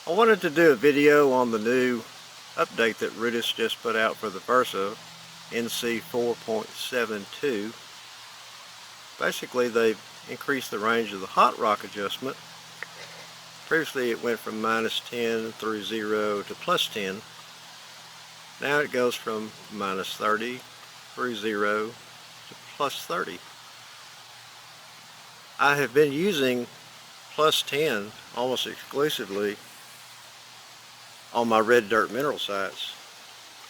I wanted to do a video on the new update that Rutus just put out for the Versa, NC 4.72. Basically, they've increased the range of the hot rock adjustment. Previously it went from -10 through 0 to +10. Now it goes from -30 through 0 to +30. I have been using +10 almost exclusively on my red dirt mineral sites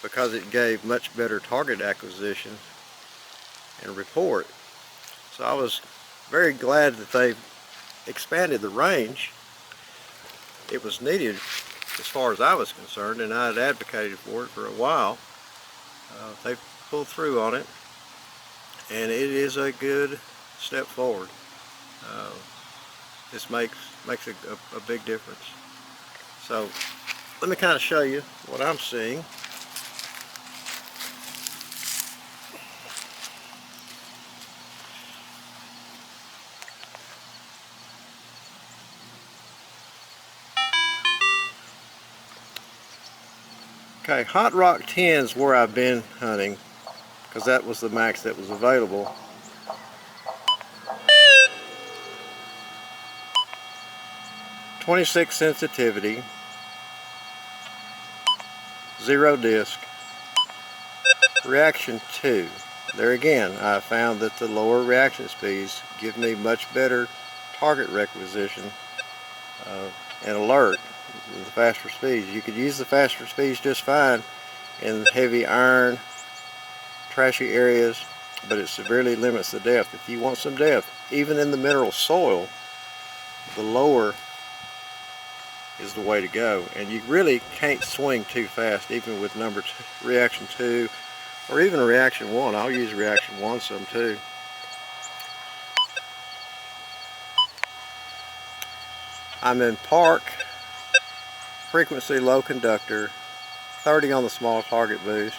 because it gave much better target acquisition and report. So I was very glad that they expanded the range. It was needed as far as I was concerned, and I had advocated for it for a while. They pulled through on it, and it is a good step forward. This makes a big difference. So let me kind of show you what I'm seeing. Okay, Hot Rock 10 is where I've been hunting because that was the max that was available. .26 sensitivity, 0 disc, reaction 2. There again, I found that the lower reaction speeds give me much better target requisition and alert with the faster speeds. You could use the faster speeds just fine in heavy iron, trashy areas, but it severely limits the depth. If you want some depth, even in the mineral soil, the lower is the way to go, and you really can't swing too fast even with number 2, reaction 2, or even reaction 1. I'll use reaction 1 some too. I'm in park, frequency low conductor, 30 on the small target boost,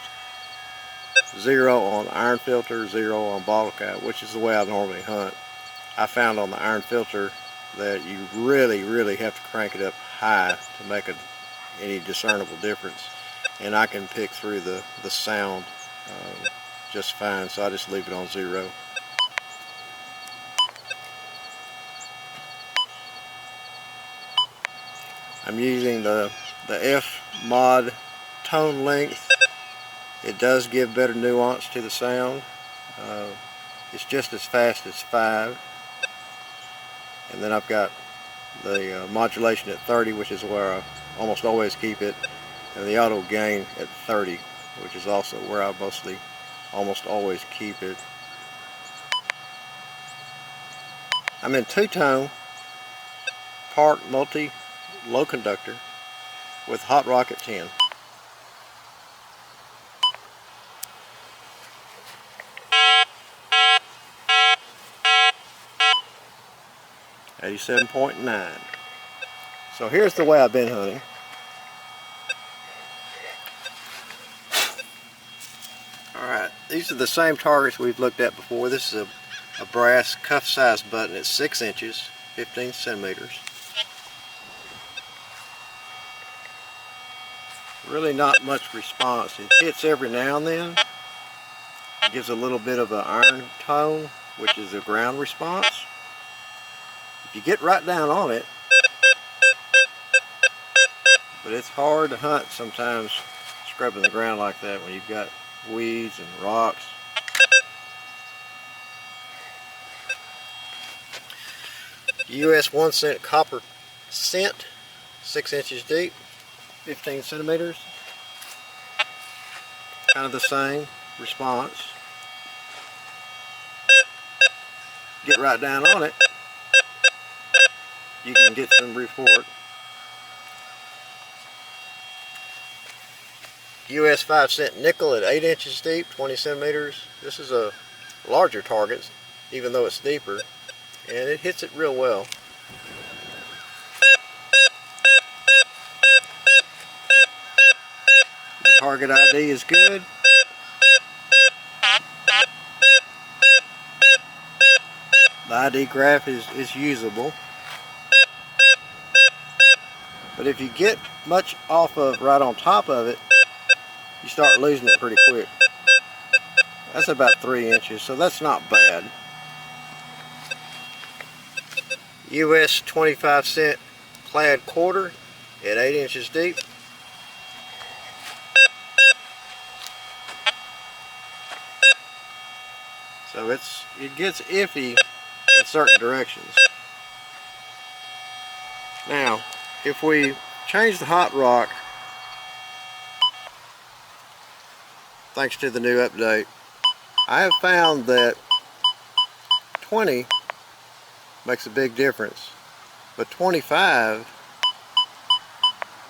0 on iron filter, 0 on bottle cap, which is the way I normally hunt. I found on the iron filter that you really have to crank it up high to make any discernible difference, and I can pick through the sound just fine, so I just leave it on 0. I'm using the F mod tone length. It does give better nuance to the sound. It's just as fast as 5. And then I've got the modulation at 30, which is where I almost always keep it, and the auto gain at 30, which is also where I almost always keep it. I'm in two-tone park multi low conductor with Hot Rock at 10. .87.9. So here's the way I've been hunting. Alright, these are the same targets we've looked at before. This is a brass cuff size button. It's 6 inches, 15 centimeters. Really not much response. It hits every now and then. It gives a little bit of an iron tone, which is a ground response. If you get right down on it, but it's hard to hunt sometimes scrubbing the ground like that when you've got weeds and rocks. US 1 cent copper cent, 6 inches deep, 15 centimeters. Kind of the same response. Get right down on it, you can get some report. US 5 cent nickel at 8 inches deep, 20 centimeters. This is a larger target, even though it's deeper, and it hits it real well. The target ID is good. The ID graph is usable. But if you get much off of right on top of it, you start losing it pretty quick. That's about 3 inches, so that's not bad. US 25-cent clad quarter at 8 inches deep. So it gets iffy in certain directions. Now, if we change the hot rock, thanks to the new update, I have found that 20 makes a big difference, but 25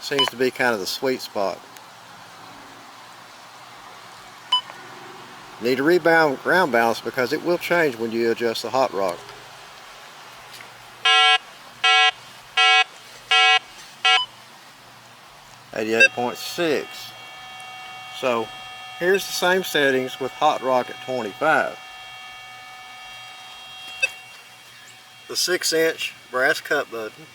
seems to be kind of the sweet spot. Need to rebound ground balance because it will change when you adjust the hot rock. .6. So here's the same settings with hot rock at 25. The 6-inch brass cut button.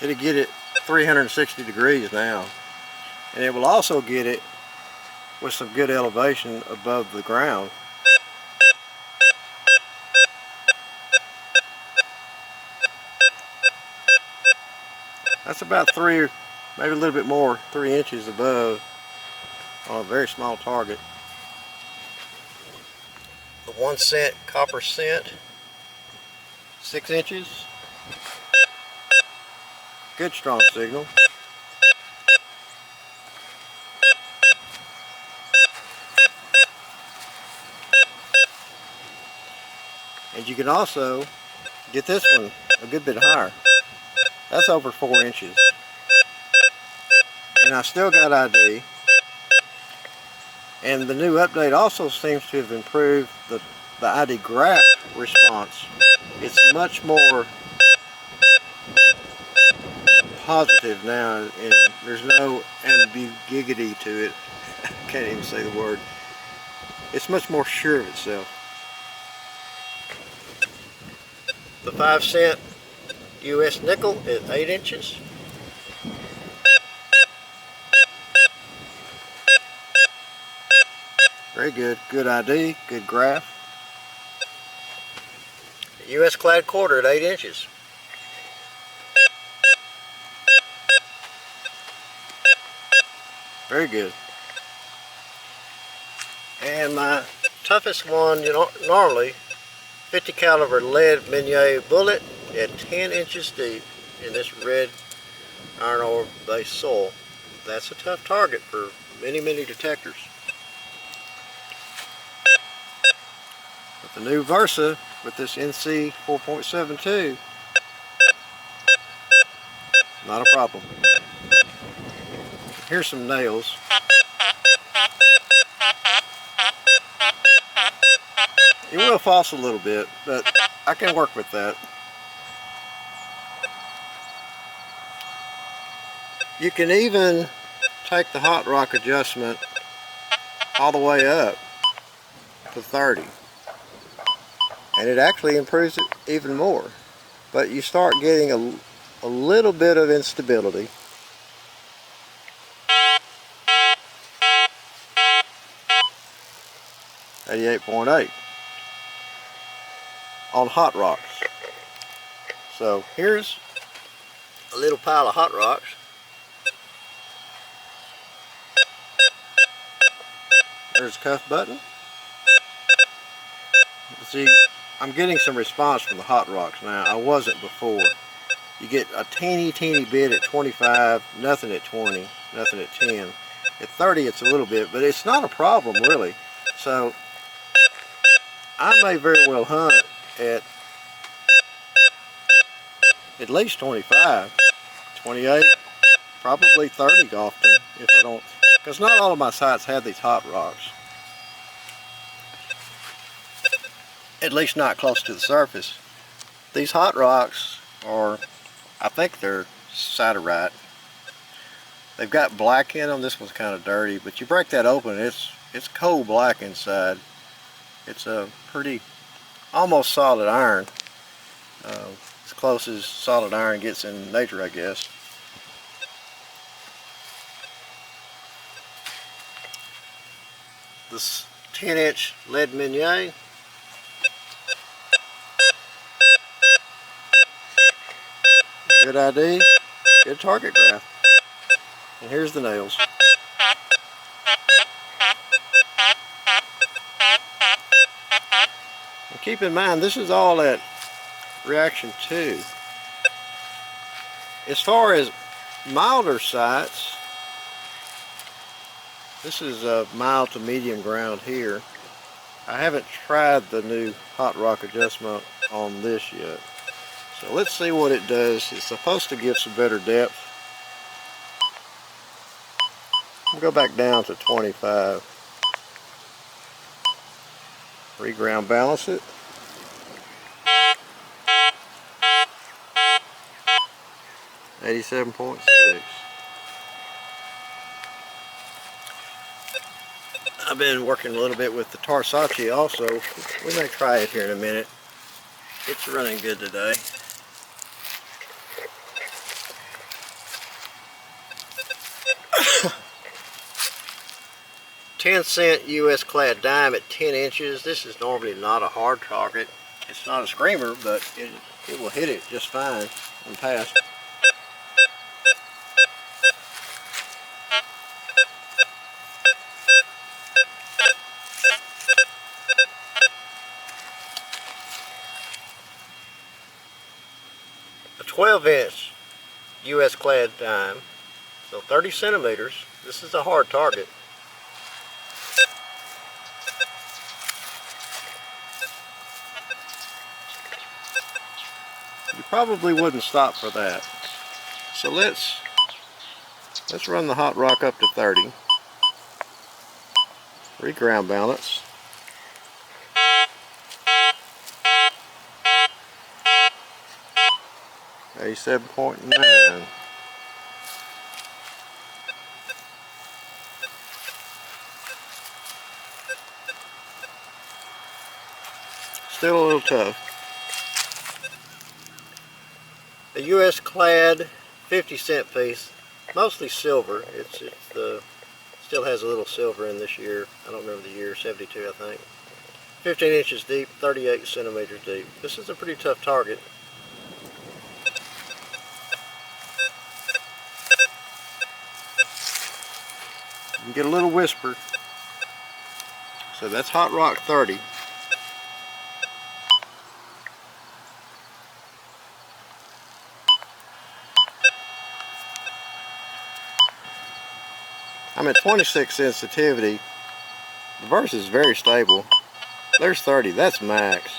It'll get it 360 degrees now, and it will also get it with some good elevation above the ground. That's about 3, maybe a little bit more, 3 inches above on a very small target. The 1 cent copper cent, 6 inches. Good strong signal. And you can also get this one a good bit higher. That's over 4 inches. And I still got ID. And the new update also seems to have improved the ID graph response. It's much more positive now, and there's no ambiguity to it. I can't even say the word. It's much more sure of itself. The 5 cent US nickel at 8 inches. Very good. Good ID, good graph. US clad quarter at 8 inches. Very good. And my toughest one, normally 50 caliber lead Minier bullet at 10 inches deep in this red iron ore based soil. That's a tough target for many detectors. But the new Versa with this NC 4.72, not a problem. Here's some nails. It will false a little bit, but I can work with that. You can even take the hot rock adjustment all the way up to 30, and it actually improves it even more. But you start getting a little bit of instability. .8 on hot rocks. So here's a little pile of hot rocks. There's a cuff button. See, I'm getting some response from the hot rocks now. I wasn't before. You get a teeny bit at 25, nothing at 20, nothing at 10. At 30 it's a little bit, but it's not a problem really. So I may very well hunt at least 25, 28, probably 30 often if I don't, because not all of my sites have these hot rocks. At least not close to the surface. These hot rocks are, I think they're Tarace. They've got black in them. This one's kind of dirty, but you break that open, it's coal black inside. It's a pretty, almost solid iron. As close as solid iron gets in nature, I guess. This 10-inch lead minier. Good ID, good target graph. And here's the nails. And keep in mind, this is all at reaction 2. As far as milder sights, this is a mild to medium ground here. I haven't tried the new hot rock adjustment on this yet. So let's see what it does. It's supposed to give some better depth. We'll go back down to 25. Reground balance it. .86. I've been working a little bit with the Tarsacci also. We may try it here in a minute. It's running good today. $0.10 US clad dime at 10 inches. This is normally not a hard target. It's not a screamer, but it will hit it just fine and pass. A 12-inch US clad dime, so 30 centimeters. This is a hard target. You probably wouldn't stop for that. So let's run the hot rock up to 30. Reground balance. .87. Still a little tough. A US clad 50-cent piece, mostly silver. It still has a little silver in this year. I don't remember the year, 72 I think. 15 inches deep, 38 centimeters deep. This is a pretty tough target. You can get a little whisper. So that's hot rock 30. I'm at 26 sensitivity. The verse is very stable. There's 30, that's max.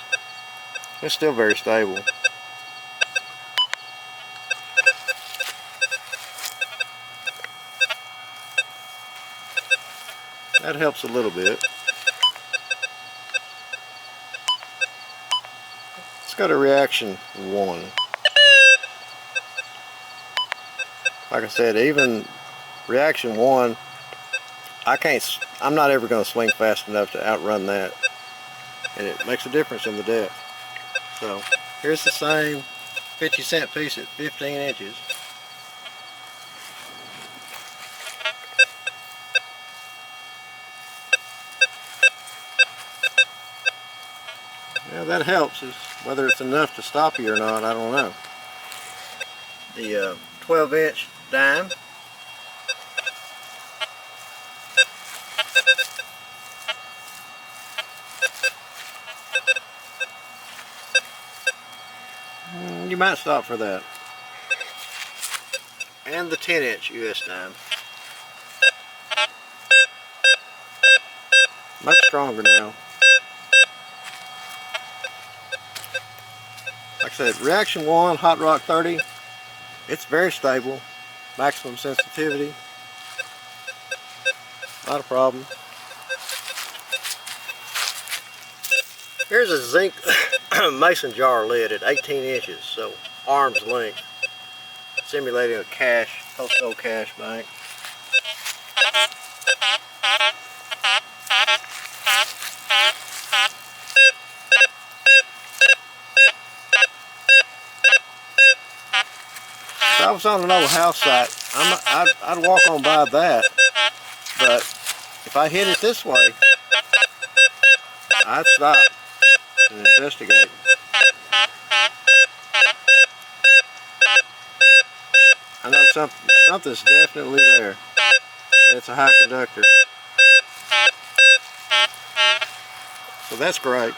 It's still very stable. That helps a little bit. Let's go to reaction 1. Like I said, even reaction 1, I'm not ever going to swing fast enough to outrun that, and it makes a difference in the depth. So here's the same 50-cent piece at 15 inches. Well, that helps. Whether it's enough to stop you or not, I don't know. The 12-inch dime. You might stop for that. And the 10-inch US dime. Much stronger now. Like I said, reaction 1, hot rock 30. It's very stable. Maximum sensitivity. Not a problem. Here's a zinc mason jar lid at 18 inches, so arm's length, simulating a postal cash bank. If I was on an old house site, I'd walk on by that, but if I hit it this way, I'd stop and investigate. I know something's definitely there. It's a high conductor. So that's great.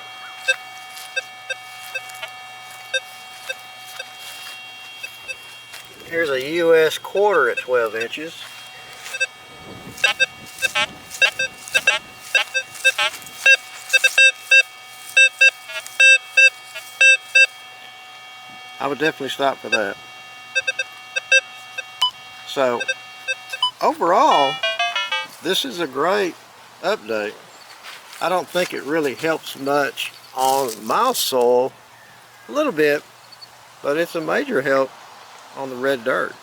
Here's a US quarter at 12 inches. I would definitely stop for that. So overall, this is a great update. I don't think it really helps much on my soil, a little bit, but it's a major help on the red dirt.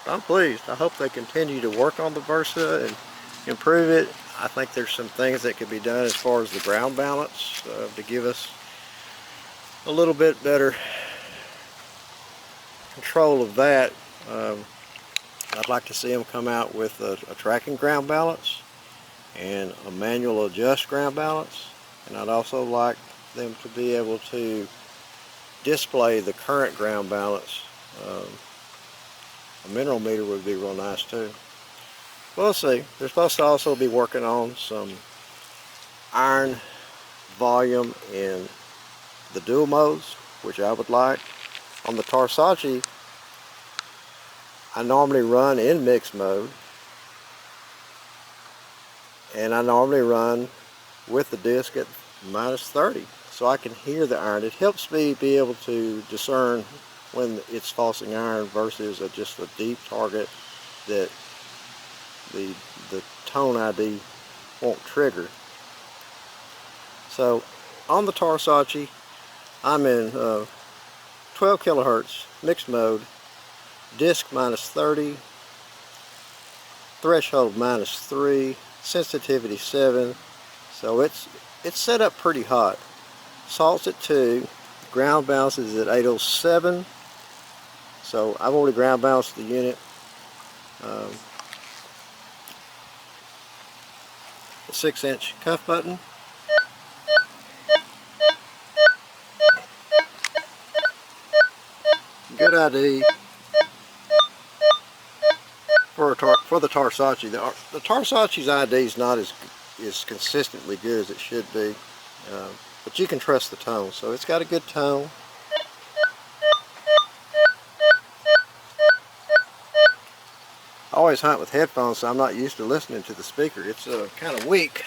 I'm pleased. I hope they continue to work on the Versa and improve it. I think there's some things that could be done as far as the ground balance to give us a little bit better control of that. I'd like to see them come out with a tracking ground balance and a manual adjust ground balance, and I'd also like them to be able to display the current ground balance. A mineral meter would be real nice too. We'll see. They're supposed to also be working on some iron volume in the dual modes, which I would like. On the Tarsacci, I normally run in mixed mode, and I normally run with the disc at -30, so I can hear the iron. It helps me be able to discern when it's falsing iron versus just a deep target that the tone ID won't trigger. So on the Tarsacci, I'm in 12 kilohertz mixed mode, disc -30, threshold -3, sensitivity 7. So it's set up pretty hot. Salt's at 2, ground balance is at 807. So I've already ground balanced the unit. The 6-inch cuff button. Good ID for the Tarsacci. The Tarsacci's ID is not as consistently good as it should be, but you can trust the tone. So it's got a good tone. I always hunt with headphones, so I'm not used to listening to the speaker. It's kind of weak.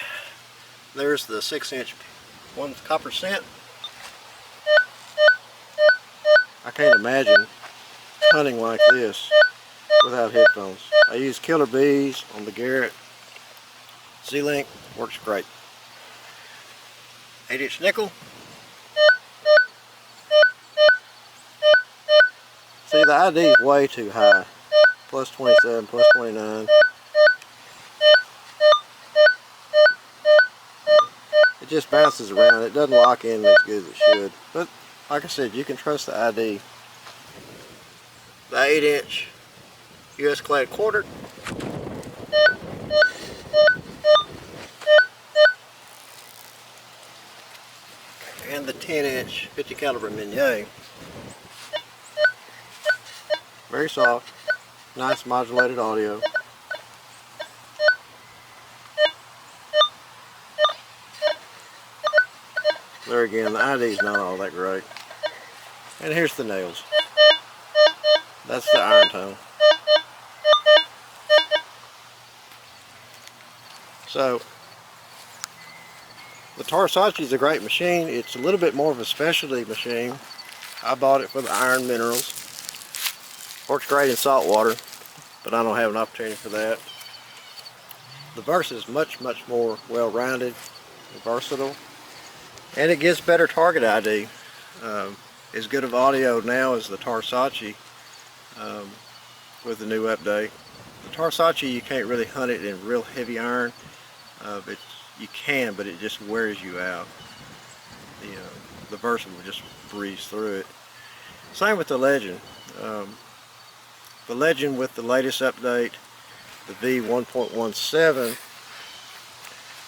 There's the 6-inch one copper cent. I can't imagine hunting like this without headphones. I use Killer Bees on the Garrett. Z-Link works great. 8-inch nickel. See, the ID is way too high. Plus 27, plus 29. It just bounces around. It doesn't lock in as good as it should. But like I said, you can trust the ID. The 8-inch US clad quarter. And the 10-inch 50 caliber Minier. Very soft. Nice modulated audio. There again, the ID is not all that great. And here's the nails. That's the iron tone. So, the Tarsacci is a great machine. It's a little bit more of a specialty machine. I bought it for the iron minerals. Works great in salt water, but I don't have an opportunity for that. The Versa is much more well-rounded and versatile, and it gives better target ID. As good of audio now as the Tarsacci with the new update. The Tarsacci, you can't really hunt it in real heavy iron. You can, but it just wears you out. The Versa will just breeze through it. Same with the Legend. The Legend with the latest update, the V1.17,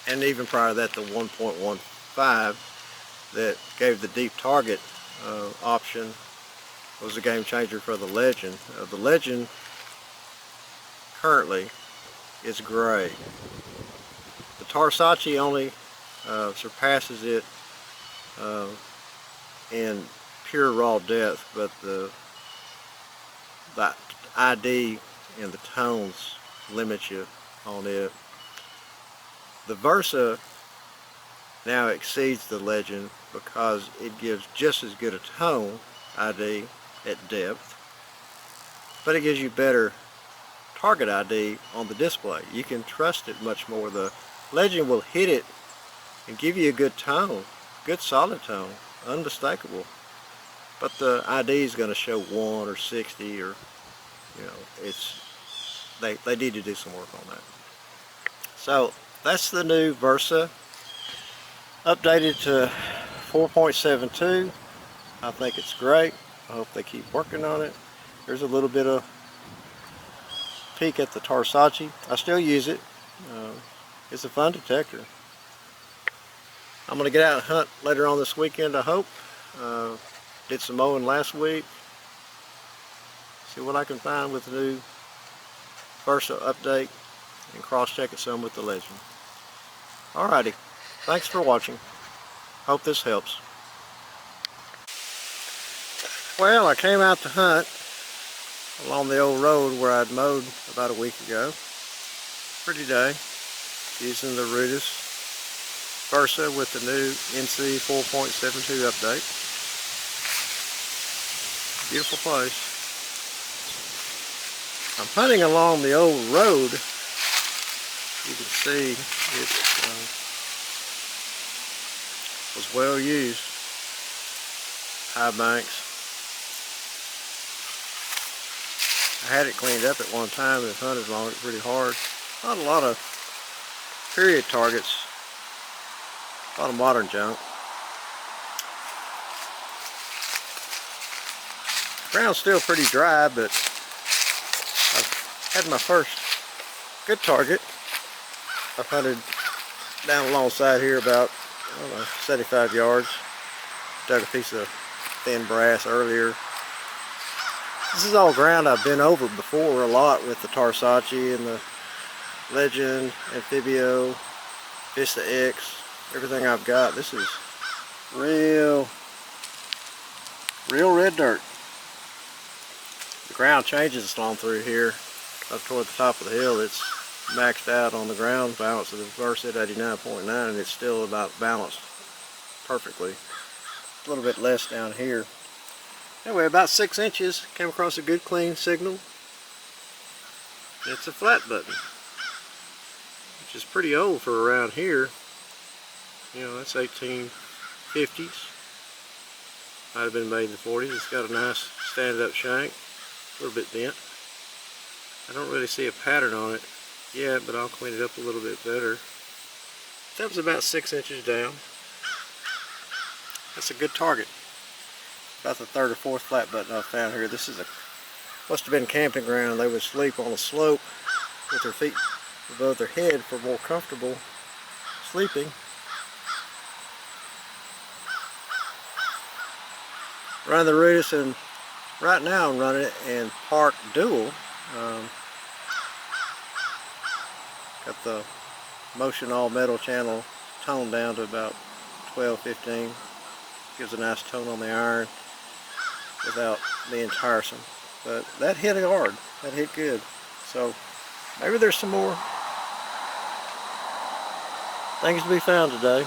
and even prior to that the 1.15 that gave the deep target option, was a game changer for the Legend. The Legend currently is great. The Tarsacci only surpasses it in pure raw depth, but the ID and the tones limit you on it. The Versa now exceeds the Legend because it gives just as good a tone ID at depth, but it gives you better target ID on the display. You can trust it much more. The Legend will hit it and give you a good tone, good solid tone, unmistakable, but the ID is going to show 1 or 60, or they need to do some work on that. So that's the new Versa, updated to 4.72. I think it's great. I hope they keep working on it. There's a little bit of peek at the Tarsacci. I still use it. It's a fun detector. I'm going to get out and hunt later on this weekend, I hope. Did some mowing last week. See what I can find with the new Versa update and cross-check it some with the Legend. Alrighty, thanks for watching. Hope this helps. Well, I came out to hunt along the old road where I'd mowed about a week ago. Pretty day, using the Rutus Versa with the new NC 4.72 update. Beautiful place. I'm hunting along the old road. You can see it was well used. High banks. I had it cleaned up at one time and hunted along it pretty hard. Not a lot of period targets. A lot of modern junk. The ground's still pretty dry, but I've had my first good target. I've hunted down alongside here about, I don't know, 75 yards. Dug a piece of thin brass earlier. This is all ground I've been over before a lot with the Tarsacci and the Legend, Amphibio, Vista X, everything I've got. This is real red dirt. The ground changes along through here up toward the top of the hill. It's maxed out on the ground balance of the Versa at 89.9, and it's still about balanced perfectly. A little bit less down here. Anyway, about 6 inches, came across a good clean signal. It's a flat button, which is pretty old for around here. That's 1850s. Might have been made in the 40s. It's got a nice stand-up shank, a little bit bent. I don't really see a pattern on it yet, but I'll clean it up a little bit better. That was about 6 inches down. That's a good target. About the third or fourth flat button I found here. This is must have been camping ground. They would sleep on a slope with their feet above their head for more comfortable sleeping. Running the Rutus, and right now I'm running it in Park Dual. Got the motion all metal channel toned down to about 12-15. Gives a nice tone on the iron without being tiresome. But that hit hard. That hit good. So maybe there's some more things to be found today.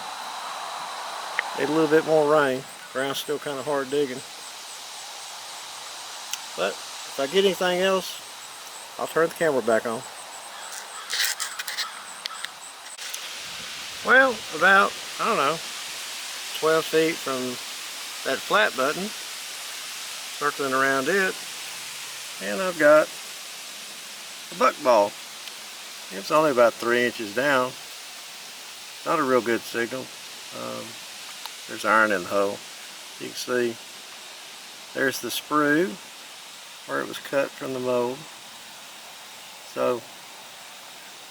Need a little bit more rain. Ground's still kind of hard digging. But if I get anything else, I'll turn the camera back on. Well, about, I don't know, 12 feet from that flat button, circling around it, and I've got a buckball. It's only about 3 inches down. Not a real good signal. There's iron in the hole. You can see there's the sprue where it was cut from the mold. So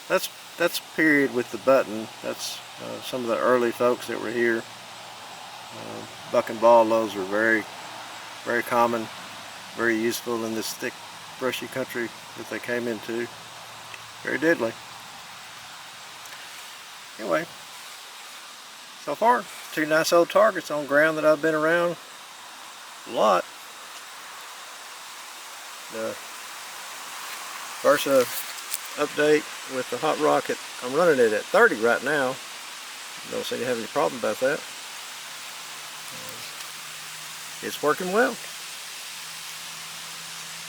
that's period with the button. That's some of the early folks that were here. Buck and ball loads were very, very common, very useful in this thick, brushy country that they came into. Very diddly. Anyway, so far, 2 nice old targets on ground that I've been around a lot. The first update with the hot rocket, I'm running it at 30 right now. Don't seem to have any problem about that. It's working well.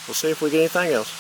We'll see if we get anything else.